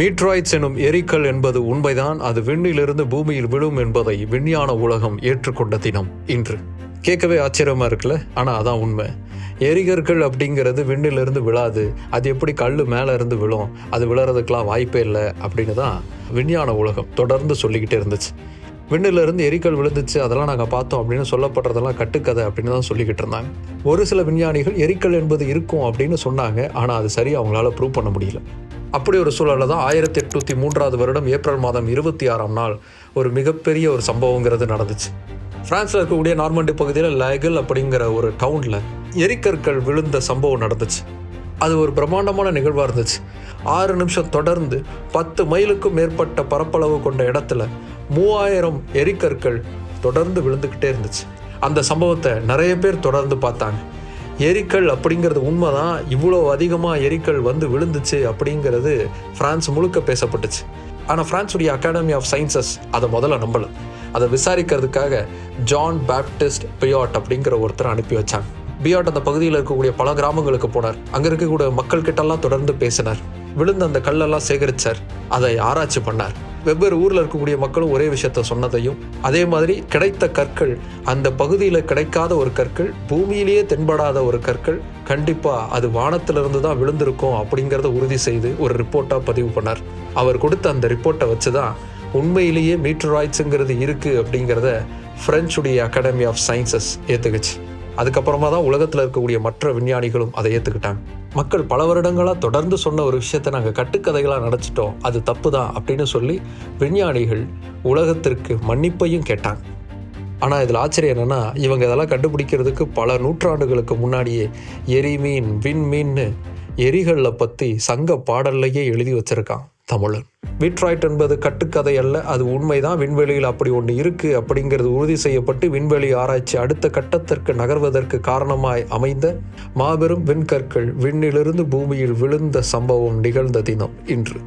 மீட்ராய்ட்ஸ் எனும் எரிக்கல் என்பது உண்மைதான், அது விண்ணிலிருந்து பூமியில் விழும் என்பதை விஞ்ஞான உலகம் ஏற்றுக்கொண்ட தினம் இன்று. கேட்கவே ஆச்சரியமா இருக்குல்ல, ஆனால் அதான் உண்மை. எரிகற்கள் அப்படிங்கிறது விண்ணிலிருந்து விழாது, அது எப்படி கல் மேலே இருந்து விழும், அது விழறதுக்கெலாம் வாய்ப்பே இல்லை அப்படின்னு தான் விஞ்ஞான உலகம் தொடர்ந்து சொல்லிக்கிட்டே இருந்துச்சு. விண்ணிலிருந்து எரிக்கல் விழுந்துச்சு, அதெல்லாம் நாங்கள் பார்த்தோம் அப்படின்னு சொல்லப்படுறதெல்லாம் கட்டுக்கதை அப்படின்னு தான் சொல்லிக்கிட்டு இருந்தாங்க. ஒரு சில விஞ்ஞானிகள் எரிக்கல் என்பது இருக்கும் அப்படின்னு சொன்னாங்க, ஆனால் அது சரியாக அவங்களால ப்ரூவ் பண்ண முடியல. அப்படி ஒரு சூழலில் தான் 1803 வருடம் ஏப்ரல் மாதம் 26 ஒரு மிகப்பெரிய ஒரு சம்பவங்கிறது நடந்துச்சு. பிரான்ஸில் இருக்கக்கூடிய நார்மண்டி பகுதியில் லைகல் அப்படிங்கிற ஒரு டவுனில் எரிக்கற்கள் விழுந்த சம்பவம் நடந்துச்சு. அது ஒரு பிரம்மாண்டமான நிகழ்வாக இருந்துச்சு. 6 நிமிஷம் தொடர்ந்து 10 மைலுக்கும் மேற்பட்ட பரப்பளவு கொண்ட இடத்துல 3000 எரிக்கற்கள் தொடர்ந்து விழுந்துக்கிட்டே இருந்துச்சு. அந்த சம்பவத்தை நிறைய பேர் தொடர்ந்து பார்த்தாங்க. எரிக்கல் அப்படிங்கிறது உண்மைதான், இவ்வளோ அதிகமாக எரிக்கல் வந்து விழுந்துச்சு அப்படிங்கிறது பிரான்ஸ் முழுக்க பேசப்பட்டுச்சு. ஆனால் பிரான்ஸுடைய அகாடமி ஆஃப் சயின்சஸ் அதை முதல்ல நம்பலை. அதை விசாரிக்கிறதுக்காக ஜான் பேப்டிஸ்ட் பியாட் அப்படிங்கிற ஒருத்தர் அனுப்பி வச்சாங்க. பியாட் அந்த பகுதியில் இருக்கக்கூடிய பல கிராமங்களுக்கு போனார். அங்கே இருக்கக்கூடிய மக்கள் கிட்டெல்லாம் தொடர்ந்து பேசினார். விழுந்த அந்த கல்லெல்லாம் சேகரித்தார், அதை ஆராய்ச்சி பண்ணார். வெவ்வேறு ஊரில் இருக்கக்கூடிய மக்களும் ஒரே விஷயத்த சொன்னதையும், அதே மாதிரி கிடைத்த கற்கள் அந்த பகுதியில் கிடைக்காத ஒரு கற்கள், பூமியிலேயே தென்படாத ஒரு கற்கள், கண்டிப்பாக அது வானத்திலிருந்து தான் விழுந்திருக்கும் அப்படிங்கிறத உறுதி செய்து ஒரு ரிப்போர்ட்டாக பதிவு பண்ணார். அவர் கொடுத்த அந்த ரிப்போர்ட்டை வச்சு தான் உண்மையிலேயே மீட்டராய்ட்ஸுங்கிறது இருக்குது அப்படிங்கிறத பிரெஞ்சுடைய அகாடமி ஆஃப் சயின்சஸ் ஏற்றுக்குச்சு. அதுக்கப்புறமா தான் உலகத்தில் இருக்கக்கூடிய மற்ற விஞ்ஞானிகளும் அதை ஏற்றுக்கிட்டாங்க. மக்கள் பல வருடங்களாக தொடர்ந்து சொன்ன ஒரு விஷயத்தை நாங்கள் கட்டுக்கதைகளாக நினச்சிட்டோம், அது தப்பு தான் அப்படின்னு சொல்லி விஞ்ஞானிகள் உலகத்திற்கு மன்னிப்பையும் கேட்டாங்க. ஆனால் இதில் ஆச்சரியம் என்னென்னா, இவங்க இதெல்லாம் கண்டுபிடிக்கிறதுக்கு பல நூற்றாண்டுகளுக்கு முன்னாடியே எரிமீன் விண்மீன்னு எரிகளில் பற்றி சங்க பாடல்லையே எழுதி வச்சிருக்கான் தமிழன். மீட்ராய்ட் என்பது கட்டுக்கதை அல்ல, அது உண்மைதான். விண்வெளியில் அப்படி ஒன்று இருக்குது அப்படிங்கிறது உறுதி செய்யப்பட்டு விண்வெளி ஆராய்ச்சி அடுத்த கட்டத்திற்கு நகர்வதற்கு காரணமாய் அமைந்த மாபெரும் விண்கற்கள் விண்ணிலிருந்து பூமியில் விழுந்த சம்பவம் நிகழ்ந்த தினம் இன்று.